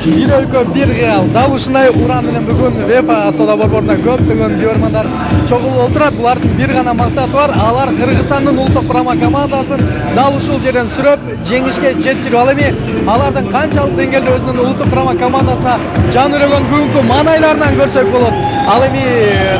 Bir өлkө bir кыял. Дал ушундай уран менен бүгүн УЕФА соода борборунда көптөгөн көрөрмандар чогулуп отурат. Булардын бир гана максаты бар. Алар Кыргызстандын улуттук курама командасын дал ушул жерден сүрөп, жеңишке жеткирүү. Ал эми алардын канчалык деңгээлде өзүнүн улуттук курама командасына жан үрөгөн бүгүнкү маанайларынан көрсөк болот. Ал эми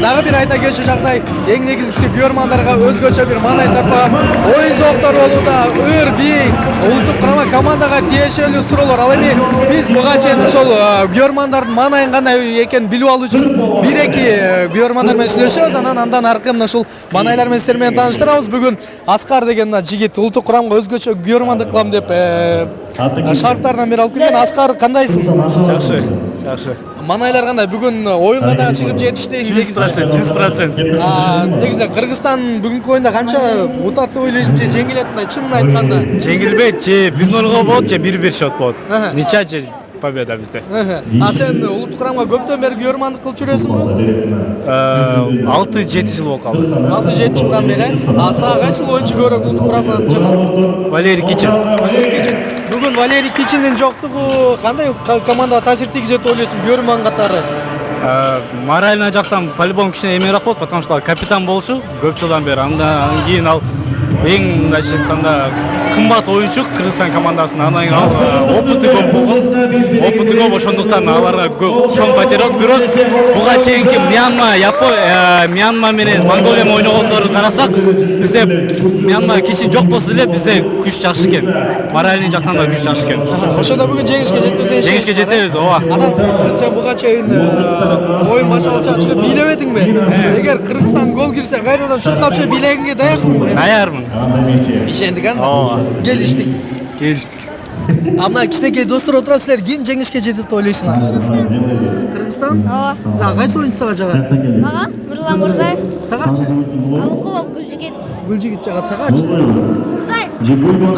дагы бир айта кетчү жагдай, эң негизгиси көрөрмандарга өзгөчө бир маанай тарткан оюн зооктор болууда. Ыр бий улуттук курама командага тиешелүү суроолор. Ал эми биз буга ошол көрөрмандардын маанайын кандай экенин билип алуу үчүн бир-эки көрөрмандар менен сүйлөшөбүз. Андан аркы мына ушул маанайлар менен сиздер менен тааныштырабыз. Бүгүн Аскар деген мына жигит улуттук курамга өзгөчө көрөрмандык кылам деп шарттарынан бери алып келген. Аскар, кандайсың? Жакшы. Маанайлар кандай? Бүгүн оюнга дагы чыгып жетиштең. 100%. Негизи Кыргызстан бүгүнкү оюнда канча утат деп ойлойсуң же жеңилет? Чынын айтканда Жеңилбейт, же 1-0 болот, же 1-1 счет болот. Нича же победа бизде. Сен улуттук курамга көптөн бери көрөрмандык кылып жүрөсүңбү? 6-7 жыл болуп калды. 6-7 жылдан бери. Сага кайсы оюнчу көбүрөөк улуттук курамдан жагат? Валерий Кичин. Бүгүн Валерий Кичиндин жоктугу кандай командага таасир тийгизет деп ойлойсуң көрөрман катары? Морально жактан по-любому кичине эмерээк болот, потому что капитан болчу көп жылдан бери. Андан кийин ал эң мындайча айтканда кымбат оюнчу Кыргызстан командасына. Андан кийин ал опыты көп болгон. Опыты көп, ошондуктан аларга чоң патерок. Бирок буга чейинки Мьянма менен Монголия менен ойногондорду карасак, бизде Мьянма Кичин жок болсо эле бизде күч жакшы экен. Моральный жактан да күч жакшы экен. Ошондо бүгүн жеңишке жетебиз. Жеңишке жетебиз, ооба. Анан сен буга чейин оюн башталышына чыгып бийлебедиңби? Эгер Кыргызстан гол кирсе, кайрадан чуркап чыгып бийлегенге даярсыңбы? Даярмын. Ишендик анда. Келиштик. Мына кичинекей достор отурат, силер ким жеңишке жетет деп ойлойсуңар? Кыргызстан? Ооба. Кайсы оюнчу сага жагат? Мага Нурлан Мурзаев. Сагачы? Алкулов Гүлжигит. Гүлжигит жагат, сагачы? Мурзаев.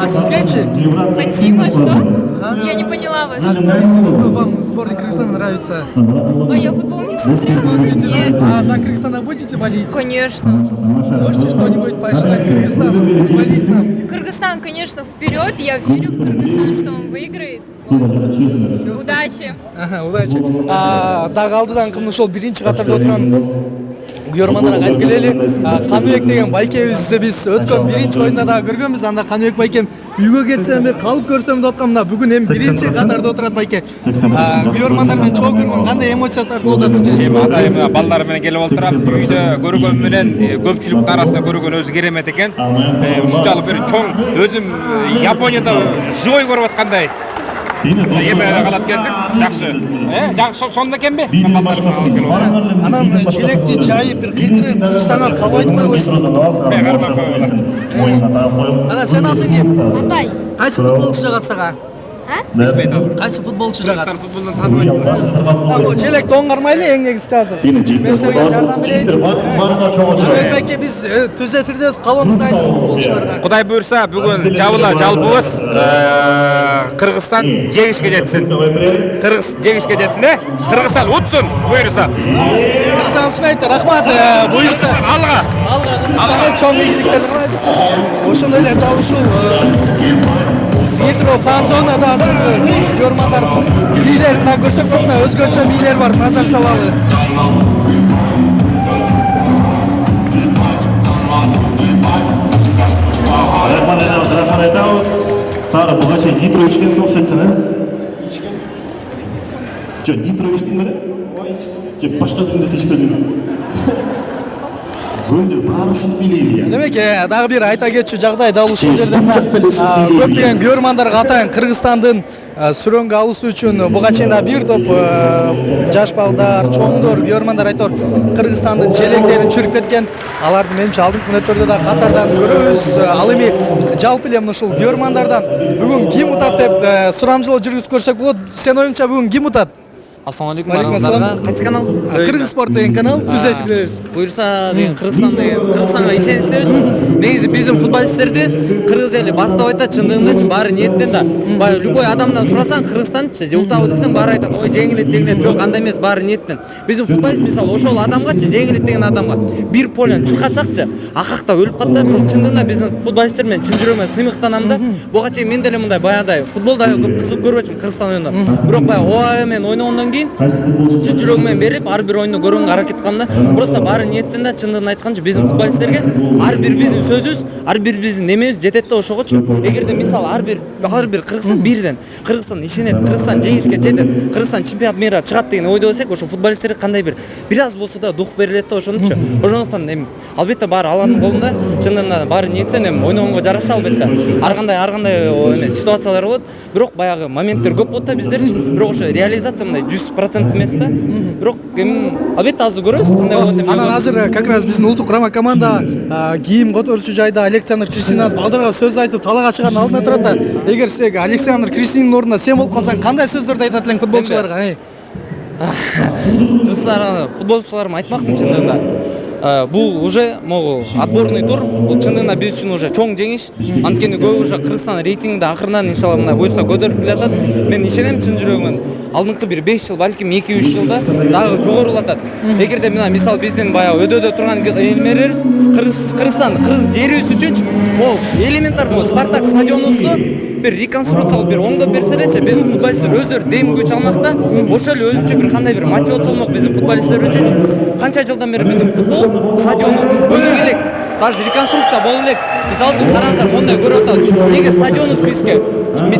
А сизгечи? Фатима, что? Я не поняла вас. Вам сборная Кыргызстана нравится? Ой, я футбол не смотрю. Нет. А за Кыргызстана будете болеть? Конечно. Можете что-нибудь пожелать Кыргызстану? Болеть нам? Кыргызстан, конечно, вперед. Я верю в Кыргызстан, что он выиграет. Удачи. Удачи. Дагы алдыдан кымын ошол биринчи катарда отурган көрөрмандарга айтып келели. Каныбек деген байкебизди биз өткөн биринчи оюнда дагы көргөнбүз. Анда Каныбек байкем үйгө кетсем калып көрсөм деп аткан. Мына бүгүн эми биринчи катарда отурат байке. Көрөрмандар менен чогуу көргөн кандай эмоциялар болуп атат сизге? Эми балдар менен келип отурам. Үйдө көргөн менен көпчүлүктүн арасында көргөн өзү керемет экен. Ушунчалык бир чоң өзүм Японияда живой көрүп аткандай. Эме калат келсек жакшы. Жакшы сонда экенби? Анан желекти жайып бир кыйкырып Кыргызстанга кабыл айтып койбойсуңбу? Анан сен атың ким? Атай. Кайсы футболчу жагат сага? Кайсы футболчу жагат? Футболдон тааныбайм. Желекти оңгармайлы эң негизгиси азыр. Мен силерге жардам берейин. Каныбек байке, биз түз эфирдебиз, калоомузду айтып футболчуларга. Кудай буйрса бүгүн жабыла жалпыбыз Кыргызстан жеңишке жетсин. Жеңишке жетсин, Кыргызстан утсун буйрса. Кыргызстан утсун, рахмат. Буйрса Алга. Кыргызстанга чоң ийгиликтер тилейбиз. Ошондой эле дал ушул Метро фан-зонада көрөрмандар бийлерин да көрсөтөт, өзгөчө бийлер бар, назар салалы. Рахмат айтабыз. Сара буга чейин нитро ичкен окшойсуң, Жо, нитро ичтиң беле? Же башка нерсе ичпедиңби? Гөлдү баары ушуну билейби. Демек, дагы бир айта кетчү жагдай дал ушул жерде көптөгөн көрөрмандарга атайын Кыргызстандын сүрөнгө алуусу үчүн буга чейин бир топ жаш балдар, чоңдор, көрөрмандар айтор Кыргызстандын желектерин чүрүп кеткен. Аларды менимче алдыңкы мүнөттөрдө да катардан көрөбүз. Ал эми жалпы эле ушул көрөрмандардан бүгүн ким утат деп сурамжылоо жүргүзүп көрсөк болот. Сен оюңча бүгүн ким утат? Ассалаумағалейкум Алейкум барыңыздарға. ассалам. Қайсы канал? Кыргыз спорт деген канал түзөш билебиз. Буюрса деген Кыргызстанга ишеничтебиз. Негизи биздин футболисттерди кыргыз эли бактап айтат, чындыгындачы баары ниеттен да. Баягы любой адамдан сурасаң Кыргызстанчы же утабы десең баары айтат, ой жеңилет, жок андай эмес, баары ниеттен. Биздин футболист мисалы ошол адамгачы жеңилет деген адамга бир полен чукатсакчы акактап өлүп калат да, бирок чындыгында биздин футболисттер менен чын жүрөгүмөн сыймыктанам да. Буга чейин мен деле мындай баягыдай футболду көп кызык көрбөчүмүн Кыргызстан оюнун. Бирок баягы ОАЭ менен ойногондон кийин чын жүрөгүмөн берип ар бир оюнду көргөнгө аракет кылам да. Просто баары ниеттен да, чындыгын айтканчы биздин футболисттерге ар бир биздин сөзүбүз, ар бир биздин немебиз жетет да ошогочу. Эгерде мисалы ар бир Кыргызстан бирден Кыргызстан ишенет, Кыргызстан жеңишке жетет, Кыргызстан чемпионат мира чыгат деген ойдо болсок, ошо футболисттерге кандай бир аз болсо да дух берилет да ошонучу. Ошондуктан эми албетте баары Алланын колунда, чындыгында баары ниеттен эми ойногонго жараша албетте. Ар кандай эмес ситуациялар болот, бирок баягы моменттер көп болот да биздерчи. Бирок ошо реализация мындай 100% эмес да. Бирок эми албетте азыр көрөбүз кандай болот деп. Анан азыр как раз биздин улуттук курама команда кийим которуучу жайда Александр Кристинас балдарга сөз айтып талаага чыгардын алдында турат да. Эгер сиз Александр Кристинин ордуна сен болуп калсаң, кандай сөздөрдү айтат элең футболчуларга? Достар, футболчуларыма айтмакмын чындыгында. Бул уже могул отборный тур, бул чындыгында биз үчүн уже чоң жеңиш. Анткени көп уже Кыргызстан рейтингинде акырынан иншалла мына буюрса көтөрүлүп келатат. Мен ишенем чын жүрөгүмөн. Алдыңкы бир 5 жыл, балким 2-3 жылда дагы жогорулатат. Эгерде мына мисал биздин баягы өдөөдө турган элмерибиз Кыргызстан, кыргыз жерибиз үчүн бул элементарный Спартак стадионубузду бир реконструкциялап бир оңдоп берселечи, биздин футболисттер өздөрү дем күч алмакта, ошол эле өзүнчө бир кандай бир мотивация болмок биздин футболисттер үчүн. Канча жылдан бери биздин футбол стадиону өнүгө элек, даже реконструкция боло элек. Мисалы караңыздар, мондай көрүп атат. Неге стадионубуз бизге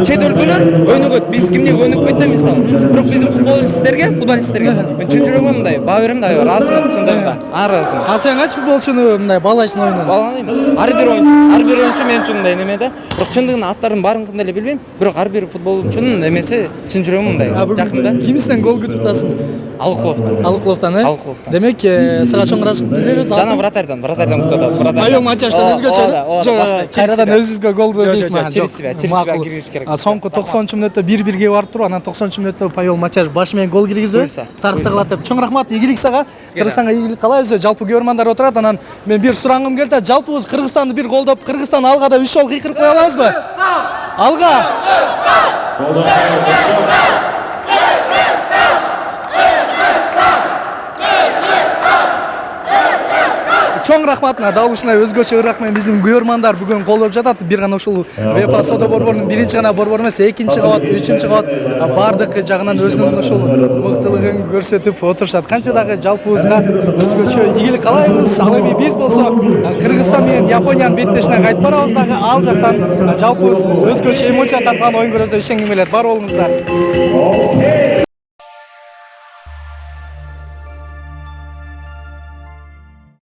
чет өлкөлөр өнүгөт, биз кимнеге өнүкпөйт да мисалы. Бирок биздин футболисттерге мен чын жүрөгүмөн мындай баа берем да, ыраазымын чындыгында. Ыраазымын. А сен кайсы футболчуну мындай баалайсың оюнун? Баалайм. Ар бир оюнчу мен үчүн мындай неме да. Бирок чындыгында аттарын баарынкын деле билбейм. Бирок ар бир футболчунун немеси чын жүрөгүмөн мындай жакын да. Кимден гол күтүп атасың? Алыкуловтан, Алыкуловтан. Демек, сага чоң ыраазым билебиз. Жана вратардан күтүп атабыз. Павел Матяштан өзгөчө. Жок, кайрадан өзүбүзгө гол бербейсиң. Через себя киргиз керек. Соңку 90 мүнөттө 1-1 барып туруп, анан 90 мүнөттө Павел Матяш башы менен гол киргизип, тарыктыгылат деп. Чоң рахмат, ийгилик сага. Кыргызстанга ийгилик каалайбыз. Жалпы көрөрмандар отурат, анан мен бир сурагым келди. Жалпыбыз Кыргызстанды бир колдоп, Кыргызстан алга да 3 жол кыйкырып кое алабызбы? Алга! Чоң рахмат, дал ушундай өзгөчө ырак менен биздин көрөрмандар бүгүн колдоп жатат. Бир гана ушул УЕФА соода борборунун биринчи гана борбору эмес, экинчи кабат, үчүнчү кабат бардык жагынан өзүнүн ушул мыктылыгын көрсөтүп отурушат. Канча дагы жалпыбызга өзгөчө ийгилик каалайбыз. Ал эми биз болсо Кыргызстан менен Япониянын беттешине кайтып барабыз дагы. Ал жактан жалпыбыз өзгөчө эмоция тарткан оюн көрөбүз деп ишенгим келет. Бар болуңуздар.